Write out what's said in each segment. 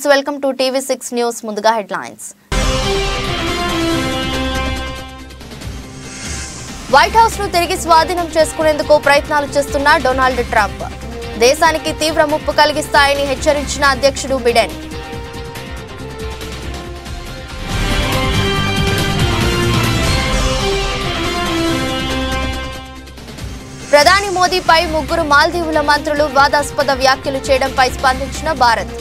Viewers welcome to TV6 news ముందుగా headlines white house ను తిరిగి స్వాధీనం చేసుకునేందుకు ప్రయత్నాలు చేస్తున్న డొనాల్డ్ ట్రంప్ దేశానికి తీవ్ర ముప్పు కలిగిస్తాయని హెచ్చరించిన అధ్యక్షుడు బిడెన్ ప్రధాని మోదీపై ముగ్గురు మాల్దీవుల మంత్రులు వివాదాస్పద వ్యాఖ్యలు చేయడంపై స్పందించిన భారత్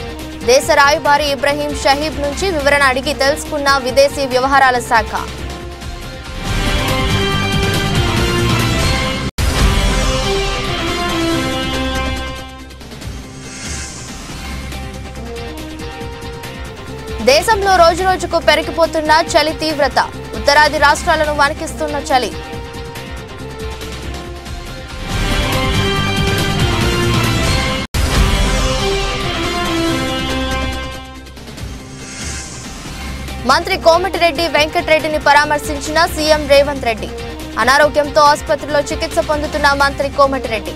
దేశ రాయబారి ఇబ్రహీం షహీబ్ నుంచి వివరణ అడిగి తెలుసుకున్న విదేశీ వ్యవహారాల శాఖ దేశంలో రోజురోజుకు పెరిగిపోతున్న చలి తీవ్రత ఉత్తరాది రాష్ట్రాలను వణికిస్తున్న చలి మంత్రి కోమటిరెడ్డి వెంకటరెడ్డిని పరామర్శించిన సీఎం రేవంత్ రెడ్డి అనారోగ్యంతో ఆసుపత్రిలో చికిత్స పొందుతున్న మంత్రి కోమటిరెడ్డి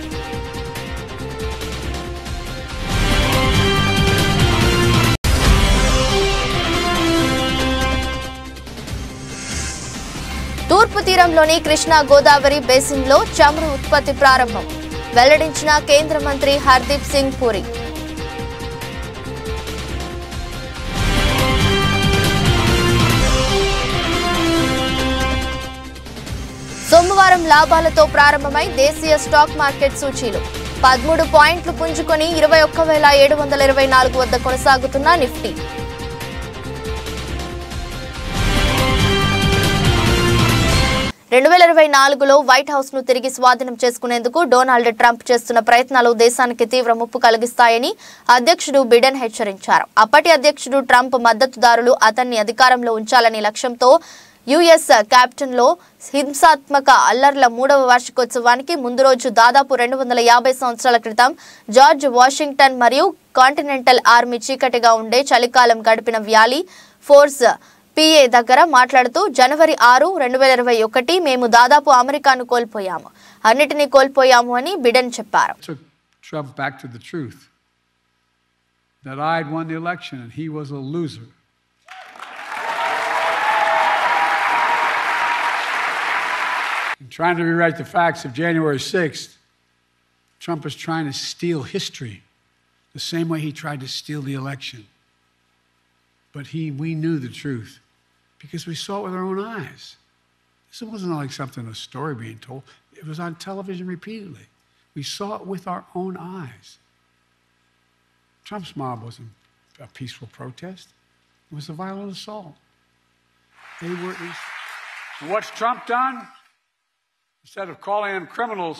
తూర్పు తీరంలోని కృష్ణా గోదావరి బేసిన్లో చమురు ఉత్పత్తి ప్రారంభం వెల్లడించిన కేంద్ర మంత్రి హర్దీప్ సింగ్ పూరి సోమవారం లాభాలతో ప్రారంభమై దేశీయ స్టాక్ మార్కెట్ సూచీలు 13 పాయింట్లు పుంజుకొని 21,724 వద్ద కొనసాగుతున్న నిఫ్టీ లో వైట్ హౌస్ ను తిరిగి స్వాధీనం చేసుకునేందుకు డొనాల్డ్ ట్రంప్ చేస్తున్న ప్రయత్నాలు దేశానికి తీవ్ర ముప్పు కలిగిస్తాయని అధ్యక్షుడు బిడెన్ హెచ్చరించారు. అప్పటి అధ్యక్షుడు ట్రంప్ మద్దతుదారులు అతన్ని అధికారంలో ఉంచాలనే లక్ష్యంతో యుఎస్ క్యాపిటల్ లో హింసాత్మక అల్లర్ల 3వ వార్షికోత్సవానికి ముందు రోజు దాదాపు 250 సంవత్సరాల క్రితం జార్జ్ వాషింగ్టన్ మరియు కాంటినెంటల్ ఆర్మీ చీకటిగా ఉండే చలికాలం గడిపిన వ్యాలీ ఫోర్స్ PA దగ్గర మాట్లాడుతూ జనవరి 6, 2021 మేము దాదాపు అమెరికాను కోల్పోయాము అన్నిటినీ కోల్పోయాము అని బిడెన్ చెప్పారు. Trump back to the truth that I had won the election and he was a loser. In trying to rewrite the facts of January 6th, Trump is trying to steal history the same way he tried to steal the election. But we knew the truth because we saw it with our own eyes. This wasn't like something, a story being told. It was on television repeatedly. We saw it with our own eyes. Trump's mob wasn't a peaceful protest. It was a violent assault. What's Trump done? Instead of calling them criminals,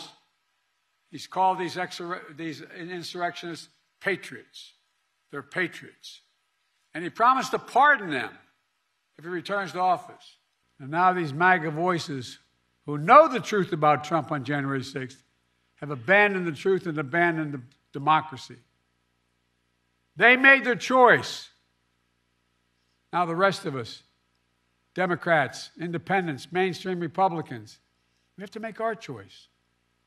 he's called these insurrectionists patriots. They're patriots. And he promised to pardon them if he returns to office. And now these MAGA voices who know the truth about Trump on January 6th have abandoned the truth and abandoned the democracy. They made their choice. Now the rest of us, Democrats, independents, mainstream Republicans, we have to make our choice.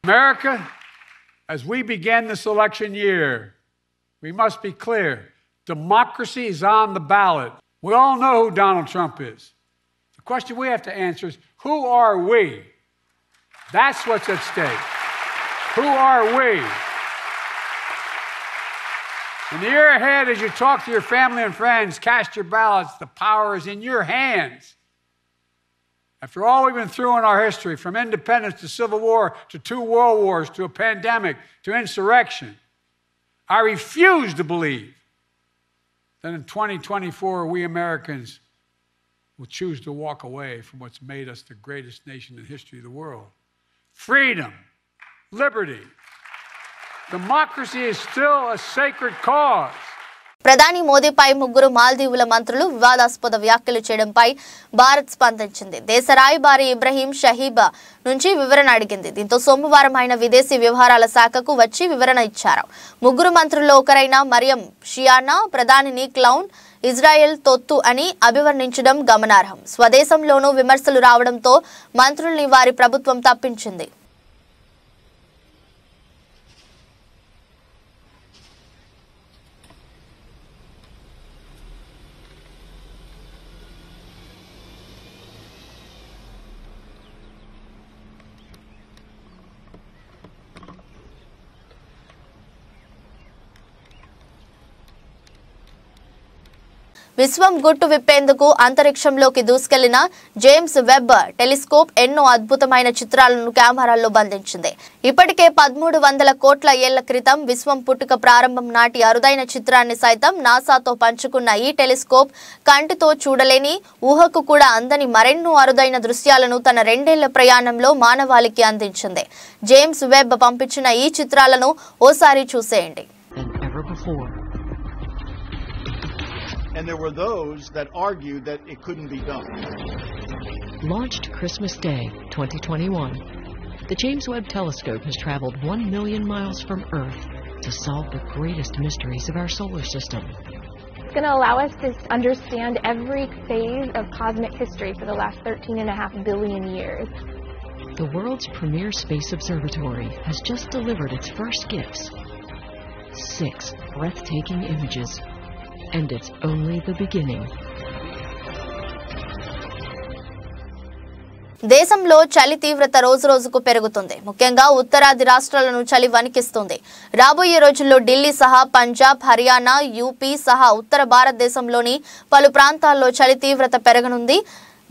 America, as we begin this election year, we must be clear. Democracy is on the ballot. We all know who Donald Trump is. The question we have to answer is, who are we? That's what's at stake. Who are we? In the year ahead, as you talk to your family and friends, cast your ballots. The power is in your hands. After all we've been through in our history, from independence to civil war to 2 world wars to a pandemic to insurrection, I refuse to believe that in 2024 we Americans will choose to walk away from what's made us the greatest nation in the history of the world. Freedom, liberty, democracy is still a sacred cause. ప్రధాని మోదీపై ముగ్గురు మాల్దీవుల మంత్రులు వివాదాస్పద వ్యాఖ్యలు చేయడంపై భారత్ స్పందించింది. దేశ రాయబారి ఇబ్రహీం షహీబ్ నుంచి వివరణ అడిగింది. దీంతో సోమవారం ఆయన విదేశీ వ్యవహారాల శాఖకు వచ్చి వివరణ ఇచ్చారు. ముగ్గురు మంత్రుల్లో ఒకరైన మరియం షియానా ప్రధానిని క్లౌన్, ఇజ్రాయెల్ తొత్తు అని అభివర్ణించడం గమనార్హం. స్వదేశంలోనూ విమర్శలు రావడంతో మంత్రుల్ని వారి ప్రభుత్వం తప్పించింది. విశ్వం గుట్టు విప్పేందుకు అంతరిక్షంలోకి దూసుకెళ్లిన జేమ్స్ వెబ్ టెలిస్కోప్ ఎన్నో అద్భుతమైన చిత్రాలను కెమెరాల్లో బంధించింది. ఇప్పటికే 1300 కోట్ల ఏళ్ల క్రితం విశ్వం పుట్టుక ప్రారంభం నాటి అరుదైన చిత్రాన్ని సైతం నాసాతో పంచుకున్న ఈ టెలిస్కోప్ కంటితో చూడలేని, ఊహకు కూడా అందని మరెన్నో అరుదైన దృశ్యాలను తన 2 ఏళ్ల ప్రయాణంలో మానవాళికి అందించింది. జేమ్స్ వెబ్ పంపించిన ఈ చిత్రాలను ఓసారి చూసేయండి. And there were those that argued that it couldn't be done. Launched Christmas Day 2021, the James Webb Telescope has traveled 1 million miles from Earth to solve the greatest mysteries of our solar system. It's going to allow us to understand every phase of cosmic history for the last 13.5 billion years. The world's premier space observatory has just delivered its first gifts. 6 breathtaking images. And it's only the beginning. దేశంలో చలి తీవ్రత రోజు రోజుకు పెరుగుతుంది. ముఖ్యంగా ఉత్తరాది రాష్ట్రాలను చలి వణికిస్తుంది. రాబోయే రోజుల్లో ఢిల్లీ సహా పంజాబ్, హర్యానా, యూపీ సహా ఉత్తర భారతదేశంలోని పలు ప్రాంతాల్లో చలి తీవ్రత పెరగనుంది.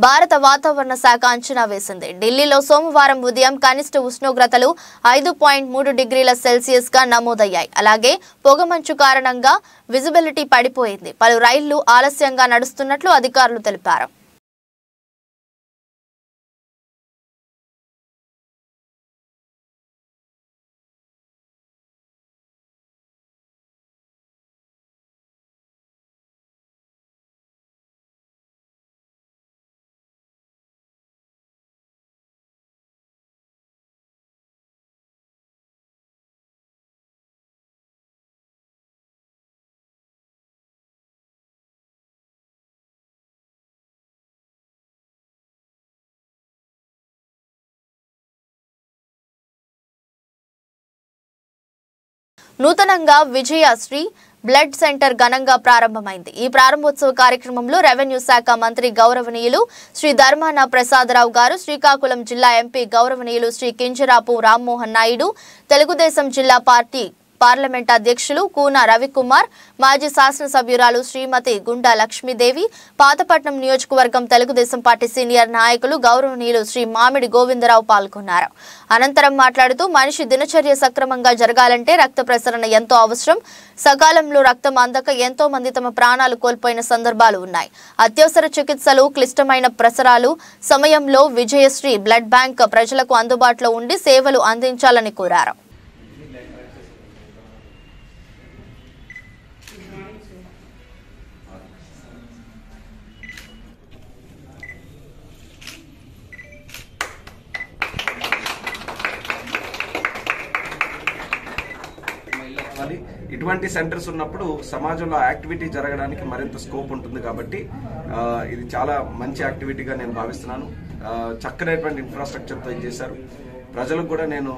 భారత వాతావరణ శాఖ అంచనా వేసింది. ఢిల్లీలో సోమవారం ఉదయం కనిష్ట ఉష్ణోగ్రతలు 5.3 డిగ్రీల సెల్సియస్ గా నమోదయ్యాయి. అలాగే పొగమంచు కారణంగా విజిబిలిటీ పడిపోయింది. పలు రైళ్లు ఆలస్యంగా నడుస్తున్నట్లు అధికారులు తెలిపారు. నూతనంగా విజయశ్రీ బ్లడ్ సెంటర్ ఘనంగా ప్రారంభమైంది. ఈ ప్రారంభోత్సవ కార్యక్రమంలో రెవెన్యూ శాఖ మంత్రి గౌరవనీయులు శ్రీ ధర్మాన ప్రసాదరావు గారు, శ్రీకాకుళం జిల్లా ఎంపీ గౌరవనీయులు శ్రీ కింజరాపు రామ్మోహన్ నాయుడు, తెలుగుదేశం జిల్లా పార్లమెంట్ అధ్యక్షులు కూన రవికుమార్, మాజీ శాసనసభ్యురాలు శ్రీమతి గుండా లక్ష్మీదేవి, పాతపట్నం నియోజకవర్గం తెలుగుదేశం పార్టీ సీనియర్ నాయకులు గౌరవనీయులు శ్రీ మామిడి గోవిందరావు పాల్గొన్నారు. అనంతరం మాట్లాడుతూ మనిషి దినచర్య సక్రమంగా జరగాలంటే రక్త ప్రసరణ ఎంతో అవసరం. సకాలంలో రక్తం అందక ఎంతో మంది తమ ప్రాణాలు కోల్పోయిన సందర్భాలు ఉన్నాయి. అత్యవసర చికిత్సలు, క్లిష్టమైన ప్రసరాలు సమయంలో విజయశ్రీ బ్లడ్ బ్యాంక్ ప్రజలకు అందుబాటులో ఉండి సేవలు అందించాలని కోరారు. ఇటువంటి సెంటర్స్ ఉన్నప్పుడు సమాజంలో యాక్టివిటీ జరగడానికి మరింత స్కోప్ ఉంటుంది కాబట్టి ఇది చాలా మంచి యాక్టివిటీగా నేను భావిస్తున్నాను. చక్కనైనటువంటి ఇన్ఫ్రాస్ట్రక్చర్తో చేశారు. ప్రజలకు కూడా నేను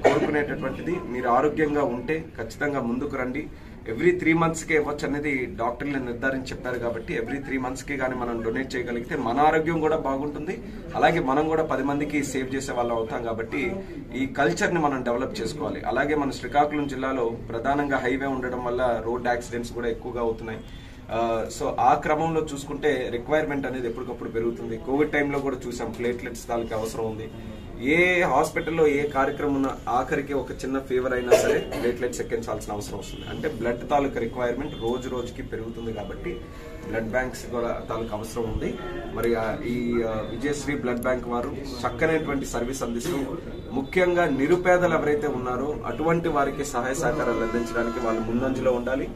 కోరుకునేటటువంటిది, మీరు ఆరోగ్యంగా ఉంటే ఖచ్చితంగా ముందుకు రండి. ఎవ్రీ 3 monthsకే ఇవ్వచ్చు అనేది డాక్టర్లు నిర్ధారించి చెప్పారు కాబట్టి ఎవ్రీ 3 monthsకి కానీ మనం డొనేట్ చేయగలిగితే మన ఆరోగ్యం కూడా బాగుంటుంది. అలాగే మనం కూడా 10 మందికి సేవ్ చేసే వాళ్ళం అవుతాం. కాబట్టి ఈ కల్చర్ని మనం డెవలప్ చేసుకోవాలి. అలాగే మన శ్రీకాకుళం జిల్లాలో ప్రధానంగా హైవే ఉండడం వల్ల రోడ్ యాక్సిడెంట్స్ కూడా ఎక్కువగా అవుతున్నాయి. సో ఆ క్రమంలో చూసుకుంటే రిక్వైర్మెంట్ అనేది ఎప్పటికప్పుడు పెరుగుతుంది. కోవిడ్ టైంలో కూడా చూసాం ప్లేట్లెట్స్ తాలూకు అవసరం ఉంది. ఏ హాస్పిటల్లో ఏ కార్యక్రమం ఉన్నా ఆఖరికి ఒక చిన్న ఫీవర్ అయినా సరే ప్లేట్లెట్స్ ఎక్కించాల్సిన అవసరం వస్తుంది. అంటే బ్లడ్ తాలూకు రిక్వైర్మెంట్ రోజు రోజుకి పెరుగుతుంది కాబట్టి బ్లడ్ బ్యాంక్స్ కూడా తాలూకు అవసరం ఉంది. మరి ఈ విజయశ్రీ బ్లడ్ బ్యాంక్ వారు చక్కనైనటువంటి సర్వీస్ అందిస్తూ ముఖ్యంగా నిరుపేదలు ఎవరైతే ఉన్నారో అటువంటి వారికి సహాయ సహకారాలు అందించడానికి వాళ్ళు ముందంజలో ఉండాలి.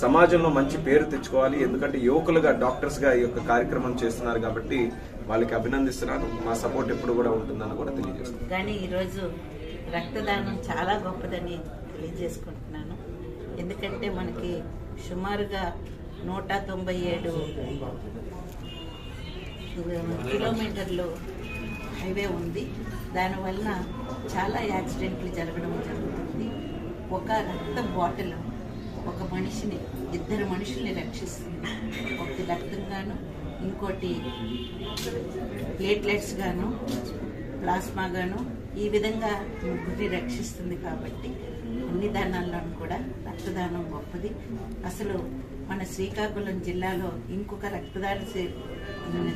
సమాజంలో మంచి పేరు తెచ్చుకోవాలి. ఎందుకంటే యువకులుగా డాక్టర్స్ గా ఈ యొక్క కార్యక్రమం చేస్తున్నారు కాబట్టి వాళ్ళకి అభినందిస్తున్నాను. మా సపోర్ట్ ఎప్పుడు కూడా ఉంటుందని కూడా తెలియజేస్తున్నాను. కానీ ఈరోజు రక్తదానం చాలా గొప్పదని తెలియజేసుకుంటున్నాను. ఎందుకంటే మనకి సుమారుగా 197 కిలోమీటర్లు హైవే ఉంది. దానివల్ల చాలా యాక్సిడెంట్లు జరగడం జరుగుతుంది. ఒక రక్త బాటిల్ ఒక మనిషిని, 2 మనుషుల్ని రక్షిస్తుంది. ఒకటి రక్తం గాను, ఇంకోటి ప్లేట్లెట్స్ గాను, ప్లాస్మా గాను, ఈ విధంగా ముగ్గురిని రక్షిస్తుంది. కాబట్టి అన్ని దానాల్లోనూ కూడా రక్తదానం గొప్పది. అసలు మన శ్రీకాకుళం జిల్లాలో ఇంకొక రక్తదాన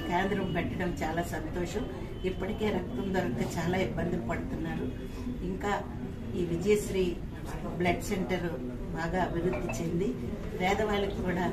కేంద్రం పెట్టడం చాలా సంతోషం. ఇప్పటికే రక్తం దొరక్క చాలా ఇబ్బందులు పడుతున్నారు. ఇంకా ఈ విజయశ్రీ బ్లడ్ సెంటర్ బాగా అభివృద్ధి చెంది పేదవాళ్ళకి కూడా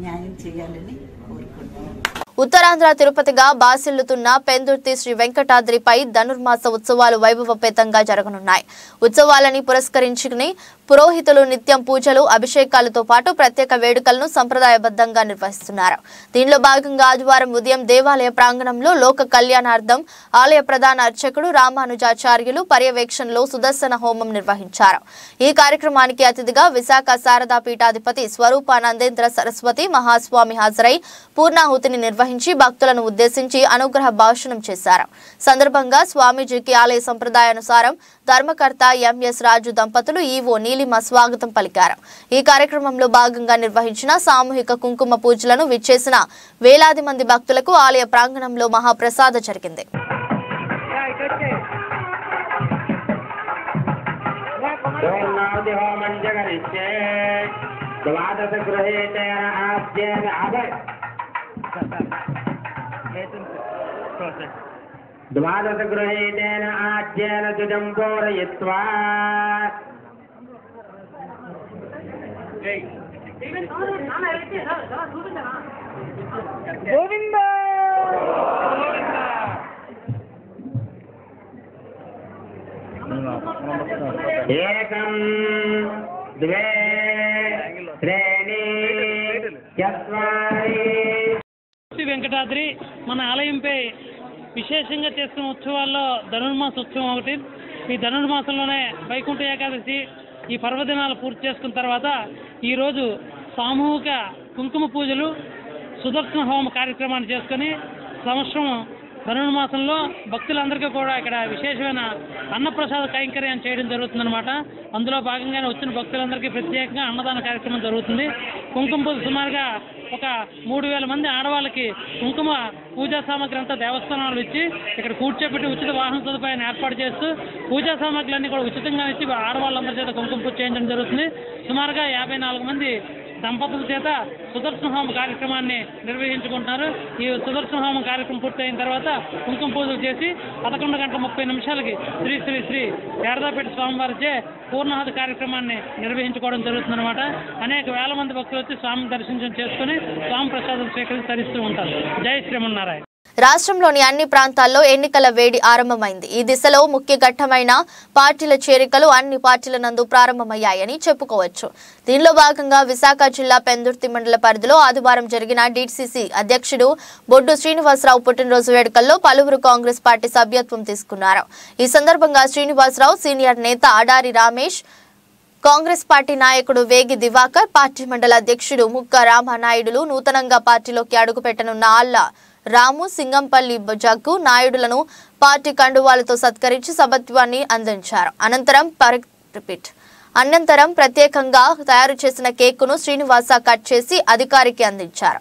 న్యాయం చేయాలని కోరుకుంటున్నాను. ఉత్తరాంధ్ర తిరుపతిగా బాసిల్లుతున్న పెందుర్తి శ్రీ వెంకటాద్రిపై ధనుర్మాస ఉత్సవాలు వైభవపేతంగా జరగనున్నాయి. ఉత్సవాలని పురస్కరించుకుని పురోహితులు నిత్యం పూజలు, అభిషేకాలతో పాటు ప్రత్యేక వేడుకలను సంప్రదాయబద్ధంగా నిర్వహిస్తున్నారు. దీనిలో భాగంగా ఆదివారం ఉదయం దేవాలయ ప్రాంగణంలో లోక కళ్యాణార్థం ఆలయ ప్రధాన అర్చకుడు రామానుజాచార్యులు పర్యవేక్షణలో సుదర్శన హోమం నిర్వహించారు. ఈ కార్యక్రమానికి అతిథిగా విశాఖ శారదా పీఠాధిపతి స్వరూపానందేంద్ర సరస్వతి మహాస్వామి హాజరై పూర్ణాహుతిని నిర్వహించి భక్తులను ఉద్దేశించి అనుగ్రహ భాషణం చేశారు. సందర్భంగా స్వామీజీకి ఆలయ సంప్రదాయానుసారం ధర్మకర్త ఎంఎస్ రాజు దంపతులు ఈవో నీలిమ స్వాగతం పలికారు. ఈ కార్యక్రమంలో భాగంగా నిర్వహించిన సామూహిక కుంకుమ పూజలను విచ్చేసిన వేలాది మంది భక్తులకు ఆలయ ప్రాంగణంలో మహాప్రసాద జరిగింది. द्वादश गृहीतेन आज्येन तुजं पूरयित्वा गोविंद एकं द्वे त्रीणि चत्वारि శ్రీ వెంకటాద్రి మన ఆలయంపై విశేషంగా చేసుకున్న ఉత్సవాల్లో ధనుర్మాస ఉత్సవం ఒకటి. ఈ ధనుర్మాసంలోనే వైకుంఠ ఏకాదశి ఈ పర్వదినాలు పూర్తి చేసుకున్న తర్వాత ఈరోజు సామూహిక కుంకుమ పూజలు, సుదర్శన హోమ కార్యక్రమాన్ని చేసుకుని సంవత్సరం ధనుర్మాసంలో భక్తులందరికీ కూడా ఇక్కడ విశేషమైన అన్నప్రసాద కైంకర్యం చేయడం జరుగుతుందన్నమాట. అందులో భాగంగానే వచ్చిన భక్తులందరికీ ప్రత్యేకంగా అన్నదాన కార్యక్రమం జరుగుతుంది. కుంకుమ పూజ సుమారుగా ఒక 3000 మంది ఆడవాళ్ళకి కుంకుమ పూజా సామాగ్రి అంతా దేవస్థానాలు ఇచ్చి ఇక్కడ కూర్చోబెట్టి ఉచిత వాహన సదుపాయాన్ని ఏర్పాటు చేస్తూ పూజా సామాగ్రిలన్నీ కూడా ఉచితంగా ఇచ్చి ఆడవాళ్ళందరి చేత కుంకుమ పూజ చేయించడం జరుగుతుంది. సుమారుగా 54 మంది దంపతుల చేత సుదర్శన హోమ కార్యక్రమాన్ని నిర్వహించుకుంటున్నారు. ఈ సుదర్శన హోమం కార్యక్రమం పూర్తయిన తర్వాత కుంకుమ పూజలు చేసి 11:30 శ్రీ శ్రీ శ్రీ శారదాపేట స్వామివారిచే పూర్ణాహుతి కార్యక్రమాన్ని నిర్వహించుకోవడం జరుగుతుందన్నమాట. అనేక వేల మంది భక్తులు వచ్చి స్వామిని దర్శనం చేసుకుని స్వామి ప్రసాదం స్వీకరించి తరిస్తూ ఉంటారు. జై శ్రీమన్నారాయణ. రాష్ట్రంలోని అన్ని ప్రాంతాల్లో ఎన్నికల వేడి ఆరంభమైంది. ఈ దిశలో ముఖ్య ఘట్టమైన పార్టీల చేరికలు అన్ని పార్టీల నందు ప్రారంభమయ్యాయని చెప్పుకోవచ్చు. దీనిలో భాగంగా విశాఖ జిల్లా పెందుర్తి మండల పరిధిలో ఆదివారం జరిగిన డీసీసీ అధ్యక్షుడు బొడ్డు శ్రీనివాసరావు పుట్టినరోజు వేడుకల్లో పలువురు కాంగ్రెస్ పార్టీ సభ్యత్వం తీసుకున్నారు. ఈ సందర్భంగా శ్రీనివాసరావు సీనియర్ నేత అడారి రమేష్, కాంగ్రెస్ పార్టీ నాయకుడు వేగి దివాకర్, పార్టీ మండల అధ్యక్షుడు ముక్క రామనాయుడులు నూతనంగా పార్టీలోకి అడుగుపెట్టనున్న ఆళ్ల రాము, సింగంపల్లి జగ్గు నాయుడులను పార్టీ కండువాలతో సత్కరించి సభత్వాన్ని అందించారు. అనంతరం ప్రత్యేకంగా తయారు చేసిన కేకును శ్రీనివాస కట్ చేసి అధికారికి అందించారు.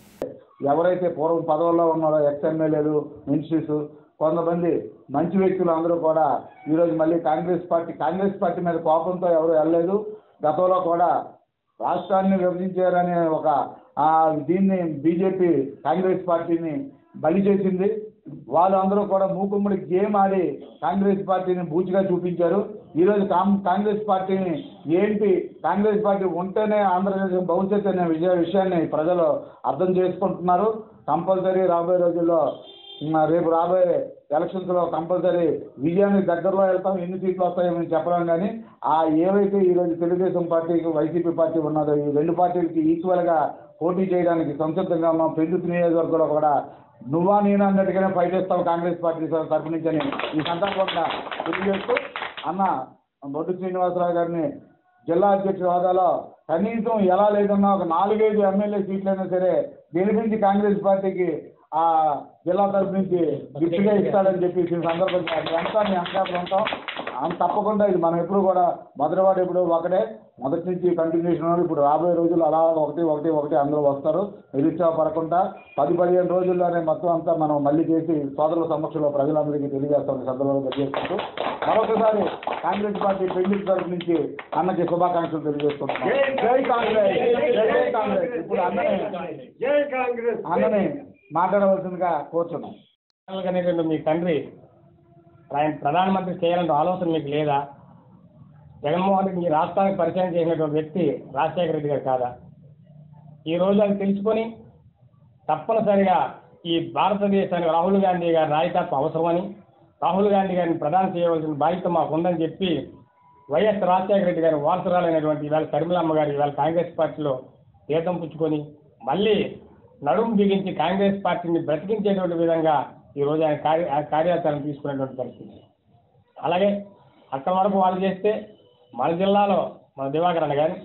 ఎవరైతే పూర్వం పదవుల్లో ఉన్నారో ఎక్స్ఎమ్మెల్యేలు, మినిస్టర్స్, కొంతమంది మంచి వ్యక్తులు అందరూ కూడా ఈరోజు మళ్ళీ కాంగ్రెస్ పార్టీ మీద కోపంతో ఎవరు వెళ్ళలేదు. గతంలో కూడా రాష్ట్రాన్ని విభజించారనే ఒక దీన్ని బీజేపీ కాంగ్రెస్ పార్టీని బలి చేసింది. వాళ్ళందరూ కూడా మూకుమ్మడి గేమ్ ఆడి కాంగ్రెస్ పార్టీని బూచిగా చూపించారు. ఈరోజు కాంగ్రెస్ పార్టీని కాంగ్రెస్ పార్టీ ఉంటేనే ఆంధ్రప్రదేశ్ భవిష్యత్తు అనే విషయాన్ని ప్రజలు అర్థం చేసుకుంటున్నారు. కంపల్సరీ రాబోయే రోజుల్లో రేపు రాబోయే ఎలక్షన్స్లో కంపల్సరీ విజయానికి దగ్గరలో వెళ్తాం. ఎన్ని సీట్లు వస్తాయో మేము చెప్పలేం. కానీ ఏవైతే ఈరోజు తెలుగుదేశం పార్టీకి వైసీపీ పార్టీ ఉన్నదో ఈ రెండు పార్టీలకి ఈక్వల్గా పోటీ చేయడానికి సంసిద్ధంగా ఉన్నాం. పెందుర్తి నియోజకవర్గంలో కూడా నువ్వా నేనా అన్నట్టుగానే ఫైట్ చేస్తాం కాంగ్రెస్ పార్టీ తరఫు నుంచి అని ఈ సందర్భంగా తెలియజేస్తూ అన్న బొడ్డు శ్రీనివాసరావు గారిని జిల్లా అధ్యక్షుల హోదాలో కనీసం ఎలా లేదన్నా ఒక 4-5 ఎమ్మెల్యే సీట్లైనా సరే గెలిపించి కాంగ్రెస్ పార్టీకి జిల్లా తరఫు నుంచి గిఫ్ట్గా ఇస్తాడని చెప్పి ఈ సందర్భంగా అంతా మీ అంశాలు ఉంటాం. తప్పకుండా ఇది మనం ఎప్పుడు కూడా మొదటివాడు ఎప్పుడు ఒకటే, మొదటి నుంచి కంటిన్యూషన్. ఇప్పుడు రాబోయే రోజులు అలా ఒకటి అందరూ వస్తారు. నిరుత్సాహపడకుండా 10-15 రోజుల్లోనే మొత్తం అంతా మనం మళ్ళీ చేసి సోదరుల సమక్షంలో ప్రజలందరికీ తెలియజేస్తాం. సందర్భంగా తెలియజేసుకుంటూ మరొకసారి కాంగ్రెస్ పార్టీ పెండింగ్ తరఫు నుంచి అన్నకి శుభాకాంక్షలు తెలియజేసుకుంటున్నాం. జై కాంగ్రెస్, జై కాంగ్రెస్. ఇప్పుడు అన్నని మాట్లాడవలసిందిగా కోరుతున్నాం. మీ తండ్రి ఆయన ప్రధానమంత్రి చేయాలంటే ఆలోచన మీకు లేదా? జగన్మోహన్ రెడ్డి మీ రాష్ట్రానికి పరిచయం చేసినటువంటి వ్యక్తి రాజశేఖర రెడ్డి గారు కాదా? ఈ రోజు అది తెలుసుకొని తప్పనిసరిగా ఈ భారతదేశానికి రాహుల్ గాంధీ గారి నాయకత్వం అవసరమని, రాహుల్ గాంధీ గారిని ప్రధానం చేయవలసిన బాధ్యత మాకు ఉందని చెప్పి వైఎస్ రాజశేఖర రెడ్డి గారి వారసురాలైనటువంటి ఇవాళ షర్మిలమ్మ గారు ఇవాళ కాంగ్రెస్ పార్టీలో తీర్థం పుచ్చుకొని మళ్ళీ నడుము బిగించి కాంగ్రెస్ పార్టీని బ్రతికించేటువంటి విధంగా ఈరోజు ఆయన కార్యాచరణ తీసుకునేటువంటి పరిస్థితి. అలాగే అక్కడ వరకు వాళ్ళు చేస్తే మన జిల్లాలో మన దివాకర్ అన్న కానీ,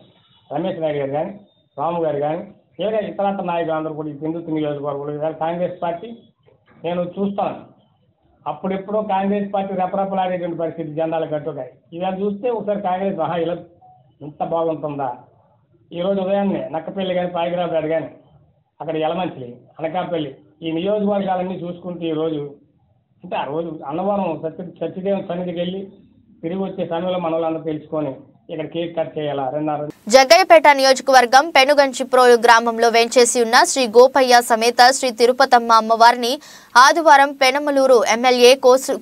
రమేష్ నాయుడు గారు కానీ, రాము గారు కానీ, లేదా ఇతరత్ర నాయకులు అందరూ కూడా ఈ పిందుతు నియోజకవర్గంలో కాంగ్రెస్ పార్టీ నేను చూస్తాను. అప్పుడెప్పుడో కాంగ్రెస్ పార్టీ రెపరెపలాడేటువంటి పరిస్థితి జెండాలు కట్టుకాయి. ఇవాళ చూస్తే ఒకసారి కాంగ్రెస్ ఇలా ఇంత బాగుంటుందా? ఈరోజు ఉదయాన్నే నక్కపల్లి కానీ, పాయిగ్రాపేట కానీ, అక్కడ యలమంచిలి, అనకాపల్లి ఈ నియోజకవర్గాలన్నీ చూసుకుంటే ఈరోజు అంటే ఆ రోజు అన్నవరం సత్యదేవం సన్నిధికి వెళ్ళి తిరిగి వచ్చే సమయంలో మన వాళ్ళందరూ తెలుసుకొని ఇక్కడ కేక్ కట్ చేయాలా 2.5. జగ్గయ్యపేట నియోజకవర్గం పెనుగంచిప్రోలు గ్రామంలో వేంచేసి ఉన్న శ్రీ గోపయ్య సమేత శ్రీ తిరుపతమ్మ అమ్మవారిని ఆదివారం పెనమలూరు ఎమ్మెల్యే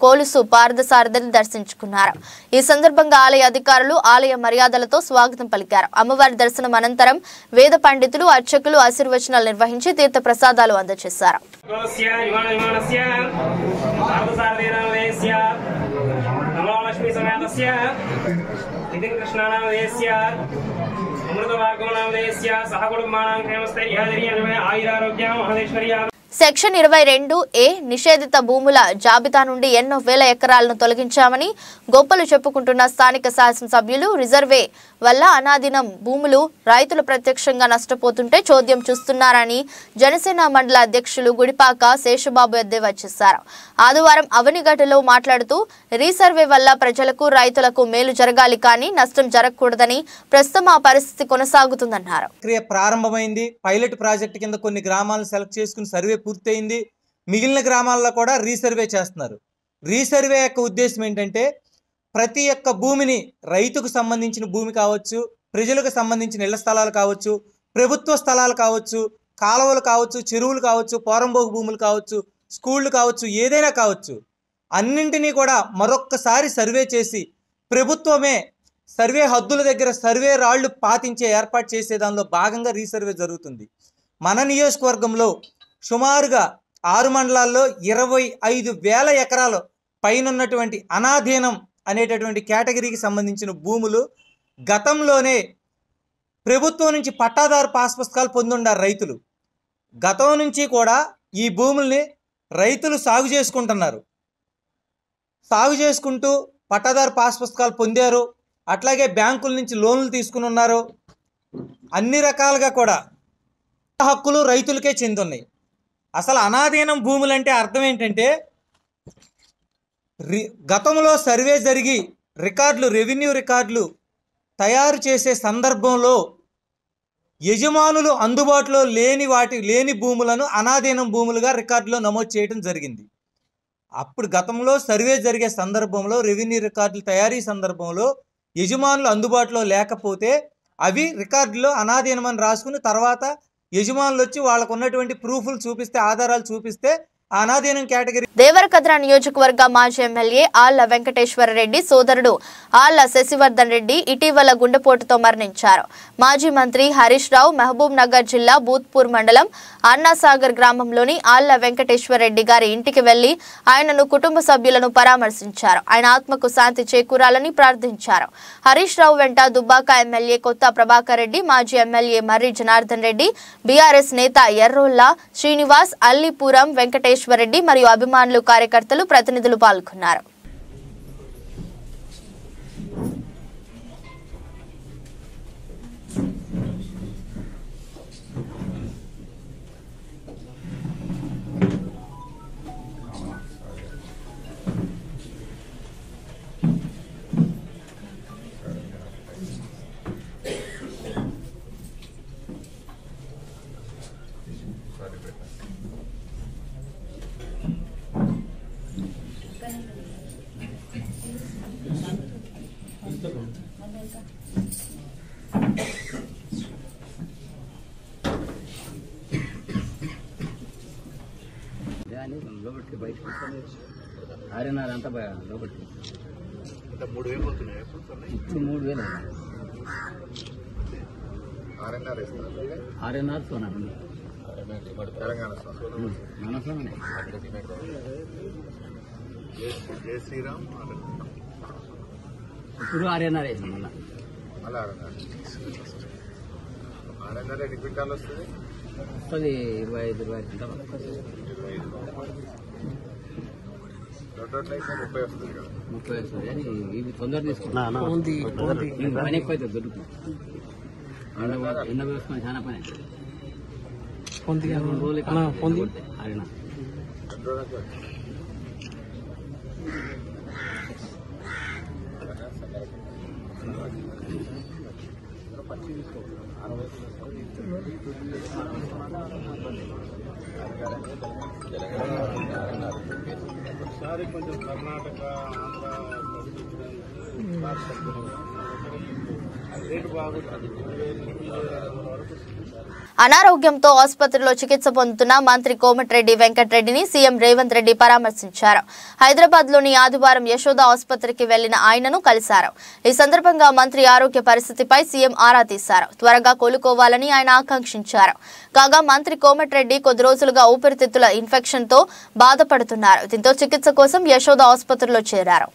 కోలుసు పార్థసారథిని దర్శించుకున్నారు. ఈ సందర్భంగా ఆలయ అధికారులు ఆలయ మర్యాదలతో స్వాగతం పలికారు. అమ్మవారి దర్శనం అనంతరం వేద పండితులు అర్చకులు ఆశీర్వచనాలు నిర్వహించి తీర్థ ప్రసాదాలు అందజేశారు. సెక్షన్ 22A నిషేధిత భూముల జాబితా నుండి ఎన్నో వేల ఎకరాలను తొలగించామని గొప్పలు చెప్పుకుంటున్న స్థానిక శాసనసభ్యులు రిజర్వే వల్ల అనాదినం భూములు రైతులు ప్రత్యక్షంగా నష్టపోతుంటే చోద్యం చూస్తున్నారని జనసేన మండల అధ్యక్షులు గుడిపాక శేషబాబు ఎద్దేవా చేశారు. ఆదివారం అవనిగడ్డలో మాట్లాడుతూ రీసర్వే వల్ల ప్రజలకు రైతులకు మేలు జరగాలి కానీ నష్టం జరగకూడదని, ప్రస్తుతం ఆ పరిస్థితి కొనసాగుతుందన్నారు. ప్రారంభమైంది. పైలట్ ప్రాజెక్ట్ కింద కొన్ని గ్రామాలను సెలెక్ట్ చేసుకుని సర్వే పూర్తయింది. మిగిలిన గ్రామాల్లో కూడా రీసర్వే చేస్తున్నారు. రీసర్వే యొక్క ఉద్దేశం ఏంటంటే ప్రతి ఒక్క భూమిని రైతుకు సంబంధించిన భూమి కావచ్చు, ప్రజలకు సంబంధించిన ఇళ్ల స్థలాలు కావచ్చు, ప్రభుత్వ స్థలాలు కావచ్చు, కాలువలు కావచ్చు, చెరువులు కావచ్చు, పోరంబోగు భూములు కావచ్చు, స్కూళ్ళు కావచ్చు, ఏదైనా కావచ్చు, అన్నింటినీ కూడా మరొక్కసారి సర్వే చేసి ప్రభుత్వమే సర్వే హద్దుల దగ్గర సర్వే రాళ్లు పాతించే ఏర్పాటు చేసే దానిలో భాగంగా రీసర్వే జరుగుతుంది. మన నియోజకవర్గంలో సుమారుగా 6 మండలాల్లో 25,000 ఎకరాలు పైనున్నటువంటి అనాధీనం అనేటటువంటి కేటగిరీకి సంబంధించిన భూములు గతంలోనే ప్రభుత్వం నుంచి పట్టాదారు పాస్ పుస్తకాలు పొందుండారు రైతులు. గతం నుంచి కూడా ఈ భూముల్ని రైతులు సాగు చేసుకుంటున్నారు. సాగు చేసుకుంటూ పట్టాదారు పాస్ పుస్తకాలు పొందారు. అట్లాగే బ్యాంకుల నుంచి లోన్లు తీసుకుని ఉన్నారు. అన్ని రకాలుగా కూడా హక్కులు రైతులకే చెందున్నాయి. అసలు అనాధీనం భూములంటే అర్థం ఏంటంటే గతంలో సర్వే జరిగి రికార్డులు, రెవెన్యూ రికార్డులు తయారు చేసే సందర్భంలో యజమానులు అందుబాటులో లేని భూములను అనాధీనం భూములుగా రికార్డులో నమోదు చేయడం జరిగింది. అప్పుడు గతంలో సర్వే జరిగే సందర్భంలో రెవెన్యూ రికార్డులు తయారీ సందర్భంలో యజమానులు అందుబాటులో లేకపోతే అవి రికార్డులో అనాధీనమని రాసుకుని తర్వాత యజమానులు వచ్చి వాళ్ళకు ఉన్నటువంటి ప్రూఫ్లు చూపిస్తే, ఆధారాలు చూపిస్తే అనాధీనం కేటగిరీ. దేవరకద్ర నియోజకవర్గ మాజీ ఎమ్మెల్యే ఆళ్ల వెంకటేశ్వర రెడ్డి సోదరుడు ఆళ్ల శశివర్ధన్ రెడ్డి ఇటీవల గుండెపోటుతో మరణించారు. మాజీ మంత్రి హరీష్ రావు మహబూబ్ నగర్ జిల్లా బూత్పూర్ మండలం అన్నాసాగర్ గ్రామంలోని ఆళ్ల వెంకటేశ్వర రెడ్డి గారి ఇంటికి వెళ్లి ఆయనను కుటుంబ సభ్యులను పరామర్శించారు. ఆయన ఆత్మకు శాంతి చేకూరాలని ప్రార్థించారు. హరీష్ రావు వెంట దుబ్బాక ఎమ్మెల్యే కొత్త ప్రభాకర్ రెడ్డి, మాజీ ఎమ్మెల్యే మర్రి జనార్దన్ రెడ్డి, బీఆర్ఎస్ నేత ఎర్రోల్లా శ్రీనివాస్, అల్లిపురం వెంకటేశ్వర రెడ్డి మరియు అభిమానులు, కార్యకర్తలు, ప్రతినిధులు పాల్గొన్నారు. లోపలికి బయటకు ఆర్ఎన్ఆర్ అంతా లోపలికి 3000 పోతున్నాయి ఇప్పుడు 3000 ఆర్ఎన్ఆర్ సోనా తెలంగాణ మన సోనా జై శ్రీరామ్ ఇప్పుడు ఆర్ఎన్ఆర్ వేసాం మళ్ళీ ఆర్ఎన్ఆర్ ఎన్ని క్వింటాలు వస్తుంది? వస్తుంది 25-26 క్వింటాలు. 30 వస్తుంది కదా, 30 వస్తుంది. కానీ ఇవి తొందర తీసుకుంటాం, పని ఎక్కువ అవుతుంది దొరుకుతుంది. ఎండ వేసుకొని చాలా పని అవుతుంది. 2 రోజులు ఆడినా ఒకసారి కొంచెం కర్ణాటక ఆంధ్ర రేటు బాగుంటుంది. అనారోగ్యంతో ఆసుపత్రిలో చికిత్స పొందుతున్న మంత్రి కోమటిరెడ్డి వెంకటరెడ్డిని సీఎం రేవంత్ రెడ్డి పరామర్శించారు. హైదరాబాద్ లోని ఆదివారం యశోద ఆసుపత్రికి వెళ్లిన ఆయనను కలిశారు. ఈ సందర్భంగా మంత్రి ఆరోగ్య పరిస్థితిపై సీఎం ఆరా తీశారు. త్వరగా కోలుకోవాలని ఆయన ఆకాంక్షించారు. కాగా మంత్రి కోమటిరెడ్డి కొద్ది రోజులుగా ఊపిరితిత్తుల ఇన్ఫెక్షన్ తో బాధపడుతున్నారు. దీంతో చికిత్స కోసం యశోద ఆసుపత్రిలో చేరారు.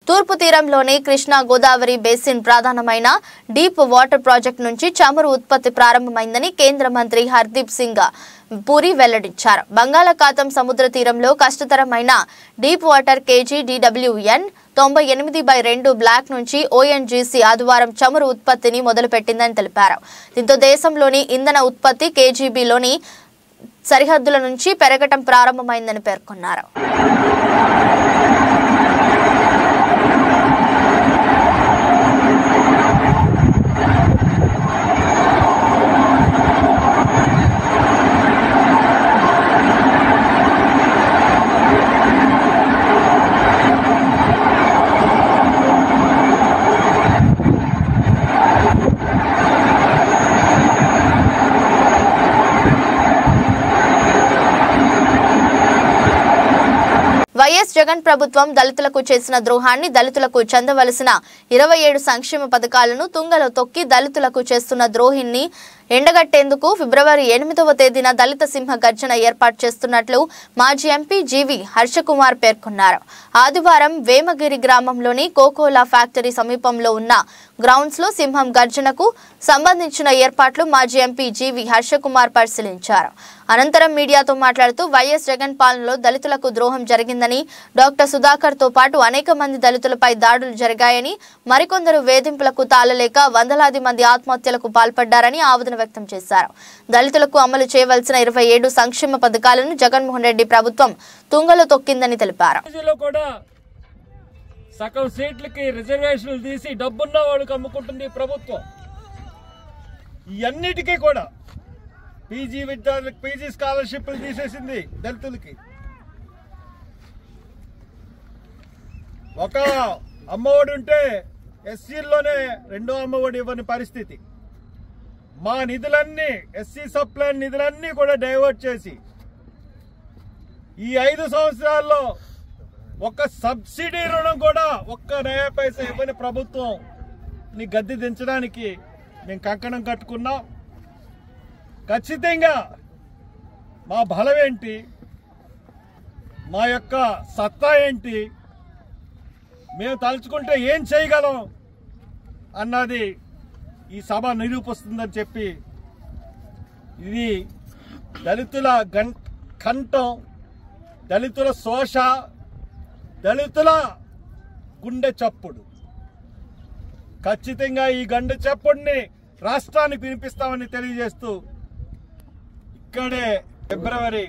తూర్పు తీరంలోని కృష్ణా గోదావరి బేసిన్ ప్రధానమైన డీప్ వాటర్ ప్రాజెక్టు నుంచి చమురు ఉత్పత్తి ప్రారంభమైందని కేంద్ర మంత్రి హర్దీప్ సింగ్ పూరి వెల్లడించారు. బంగాళాఖాతం సముద్ర తీరంలో కష్టతరమైన deep water KG DWN 98/2 block నుంచి ONGC ఆదివారం చమురు ఉత్పత్తిని మొదలుపెట్టిందని తెలిపారు. దీంతో దేశంలోని ఇంధన ఉత్పత్తి KGBలోని సరిహద్దుల నుంచి పెరగటం ప్రారంభమైందని పేర్కొన్నారు. వైఎస్ జగన్ ప్రభుత్వం దళితులకు చేసిన ద్రోహాన్ని, దళితులకు చెందవలసిన 27 సంక్షేమ పథకాలను తుంగలో తొక్కి దళితులకు చేస్తున్న ద్రోహిని ఎండగట్టేందుకు ఫిబ్రవరి 8వ తేదీన దళిత సింహ గర్జన ఏర్పాటు చేస్తున్నట్లు మాజీ ఎంపీ జీవి హర్షకుమార్ పేర్కొన్నారు. ఆదివారం వేమగిరి గ్రామంలోని కోకోలా ఫ్యాక్టరీ సమీపంలో ఉన్న గ్రౌండ్స్ లో సింహం గర్జనకు సంబంధించిన ఏర్పాట్లు మాజీ ఎంపీ జీవి హర్షకుమార్ పరిశీలించారు. అనంతరం మీడియాతో మాట్లాడుతూ వైఎస్ జగన్ పాలనలో దళితులకు ద్రోహం జరిగిందని, డాక్టర్ సుధాకర్ తో పాటు అనేక మంది దళితులపై దాడులు జరిగాయని, మరికొందరు వేధింపులకు తాళలేక వందలాది మంది ఆత్మహత్యలకు పాల్పడ్డారని ఆవేదన వ్యక్తం చేశారు. దళితులకు అమలు చేయవలసిన 27 సంక్షేమ పథకాలను జగన్మోహన్ రెడ్డి ప్రభుత్వం తుంగలో తొక్కిందని తెలిపారు. సగం సీట్లకి రిజర్వేషన్లు తీసి డబ్బున్న వాళ్ళకి అమ్ముకుంటుంది ప్రభుత్వం. ఇవన్నిటికీ కూడా పీజీ విద్యార్థులకు పీజీ స్కాలర్షిప్లు తీసేసింది. దళితులకి ఒక అమ్మఒడి ఉంటే ఎస్సీల్లోనే 2వ అమ్మఒడి ఇవ్వని పరిస్థితి. మా నిధులన్నీ ఎస్సీ సబ్ ప్లాన్ నిధులన్నీ కూడా డైవర్ట్ చేసి ఈ 5 సంవత్సరాల్లో ఒక్క సబ్సిడీ రుణం కూడా ఒక్క నయా పైసా ఇవ్వని ప్రభుత్వం ని గద్దె దించడానికి మేము కంకణం కట్టుకున్నాం. ఖచ్చితంగా మా బలం ఏంటి, మా యొక్క సత్తా ఏంటి, మేము తలుచుకుంటే ఏం చేయగలం అన్నది ఈ సభ నిరూపిస్తుందని చెప్పి, ఇది దళితుల కంఠం, దళితుల శోష, దళితుల గుండె చప్పుడు. ఖచ్చితంగా ఈ గుండె చప్పుడిని రాష్ట్రానికి వినిపిస్తామని తెలియజేస్తూ ఇక్కడే ఫిబ్రవరి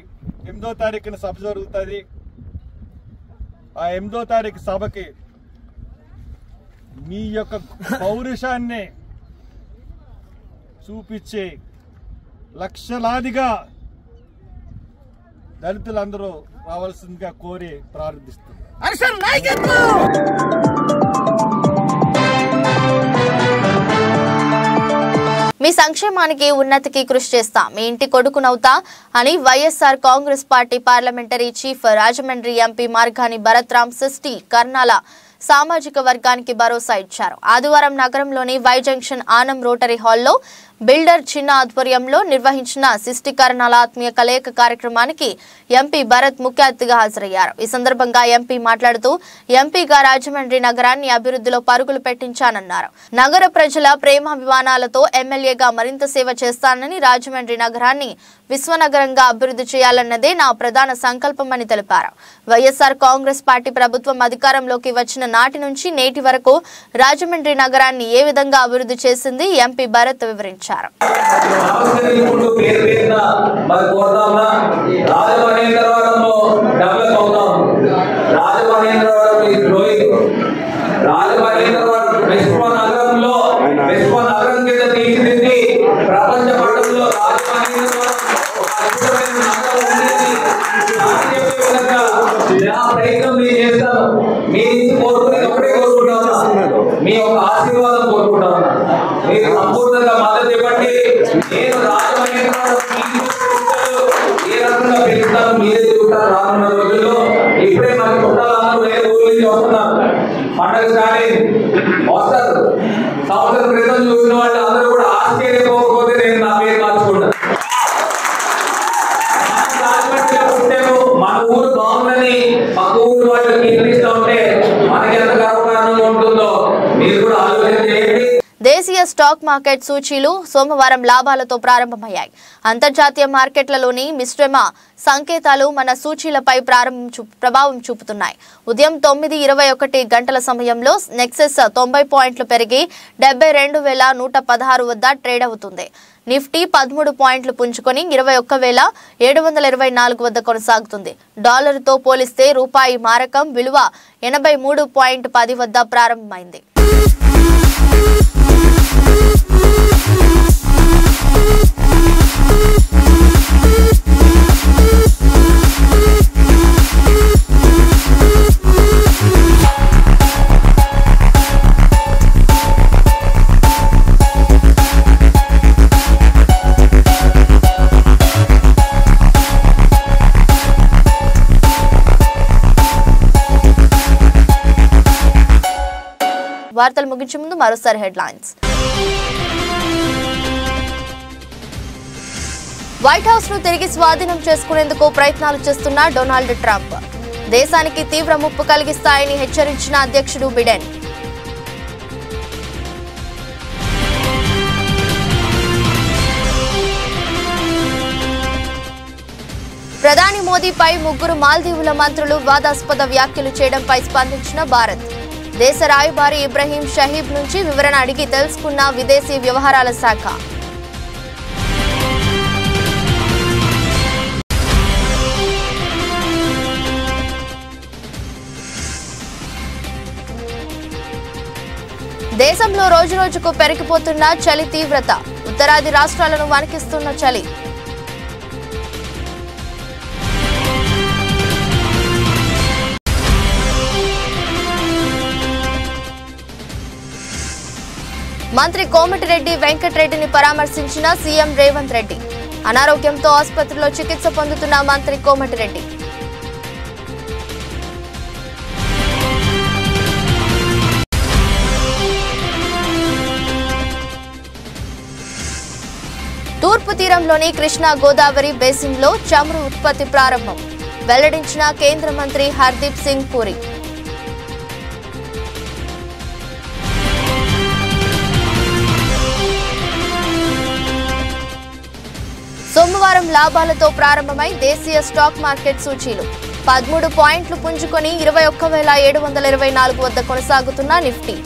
8వ తారీఖున సభ జరుగుతుంది. ఆ 8వ తారీఖు సభకి మీ యొక్క పౌరుషాన్ని చూపించి లక్షలాదిగా దళితులందరూ రావాల్సిందిగా కోరి ప్రార్థిస్తున్నారు. మీ సంక్షేమానికి ఉన్నతికి కృషి చేస్తా, మీ ఇంటి కొడుకునవుతా అని YSR congress party parliamentary chief Rajahmundry MP Margani Bharat Ram సిస్టీ కర్నాల సామాజిక వర్గానికి భరోసా ఇచ్చారు. ఆదివారం నగరంలోని వై జంక్షన్ ఆనం రోటరీ హాల్లో బిల్డర్ చిన్న ఆధ్వర్యంలో నిర్వహించిన శిష్టీకరణాల ఆత్మీయ కలయిక కార్యక్రమానికి ఎంపీ భరత్ ముఖ్య అతిథిగా హాజరయ్యారు. ఈ సందర్భంగా ఎంపీ మాట్లాడుతూ ఎంపీగా రాజమండ్రి నగరాన్ని అభివృద్ధిలో పరుగులు పెట్టించానన్నారు. నగర ప్రజల ప్రేమాభిమానాలతో ఎమ్మెల్యేగా మరింత సేవ చేస్తానని, రాజమండ్రి నగరాన్ని విశ్వనగరంగా అభివృద్ధి చేయాలన్నదే నా ప్రధాన సంకల్పమని తెలిపారు. వైఎస్ఆర్ కాంగ్రెస్ పార్టీ ప్రభుత్వం అధికారంలోకి వచ్చిన నాటి నుంచి నేటి వరకు రాజమండ్రి నగరాన్ని ఏ విధంగా అభివృద్ధి చేసింది ఎంపీ భరత్ వివరించారు. మీ యొక్క ఆశీర్వాదం కోరుకుంటాను. మీరు సంపూర్ణంగా మద్దతు ఇవ్వండి. నేను రాజమండ్రి ఏ రకంగా పెంచుతాను మీరే చూస్తారు. రానున్న రోజుల్లో ఇప్పుడే మన చుట్టాలందరూ వేరే ఊరి నుంచి వస్తున్నారు. పండగ కానీ వస్తారు. సంవత్సరం క్రితం చూసిన వాళ్ళు అందరూ కూడా ఆశ్చర్యపోకపోతే నేను నా పేరు మార్చుకుంటాను. రాజమండ్రిలో పుట్టాము, మన ఊరు బాగుందని పక్క ఊరు వాళ్ళు కీర్తిస్తూ ఉంటే మనకి ఎంత గర్వకారణంగా ఉంటుందో మీరు కూడా ఆలోచన చేయండి. దేశీయ స్టాక్ మార్కెట్ సూచీలు సోమవారం లాభాలతో ప్రారంభమయ్యాయి. అంతర్జాతీయ మార్కెట్లలోని మిశ్రమ సంకేతాలు మన సూచీలపై ప్రభావం చూపుతున్నాయి. ఉదయం 9:21 గంటల సమయంలో నెక్సెస్ 90 పాయింట్లు పెరిగి 72,116 వద్ద ట్రేడ్ అవుతుంది. నిఫ్టీ 13 పాయింట్లు పుంజుకొని 21,724 వద్ద కొనసాగుతుంది. డాలర్తో పోలిస్తే రూపాయి మారకం విలువ 83.10 వద్ద ప్రారంభమైంది. వార్తలు ముగించే ముందు మరోసారి హెడ్లైన్స్. వైట్ హౌస్ ను తిరిగి స్వాధీనం చేసుకునేందుకు ప్రయత్నాలు చేస్తున్న డొనాల్డ్ ట్రంప్. దేశానికి తీవ్ర ముప్పు కలిగిస్తాయని హెచ్చరించిన అధ్యక్షుడు బిడెన్. ప్రధాని మోదీపై 3 మాల్దీవుల మంత్రులు వివాదాస్పద వ్యాఖ్యలు చేయడంపై స్పందించిన భారత్. దేశ రాయబారి ఇబ్రహీం షహీబ్ నుంచి వివరణ అడిగి తెలుసుకున్న విదేశీ వ్యవహారాల శాఖ. దేశంలో రోజురోజుకు పెరిగిపోతున్న చలి తీవ్రత. ఉత్తరాది రాష్ట్రాలను వణికిస్తున్న చలి. మంత్రి కోమటిరెడ్డి వెంకటరెడ్డిని పరామర్శించిన సీఎం రేవంత్ రెడ్డి. అనారోగ్యంతో ఆసుపత్రిలో చికిత్స పొందుతున్న మంత్రి కోమటిరెడ్డి. తూర్పు తీరంలోని కృష్ణా గోదావరి బేసిన్లో చమురు ఉత్పత్తి ప్రారంభం. వెల్లడించిన కేంద్ర మంత్రి హర్దీప్ సింగ్ పూరి. సోమవారం లాభాలతో ప్రారంభమై దేశీయ స్టాక్ మార్కెట్ సూచీలు 13 పాయింట్లు పుంజుకొని 21,724 వద్ద కొనసాగుతున్న నిఫ్టీ.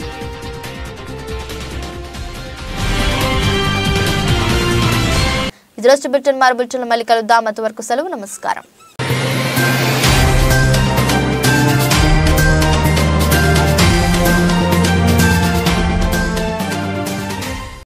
ఇది రోజు బులెటిన్. మరో బులెటిన్లో మళ్ళీ కలుద్దాం. అంతవరకు సెలవు. నమస్కారం.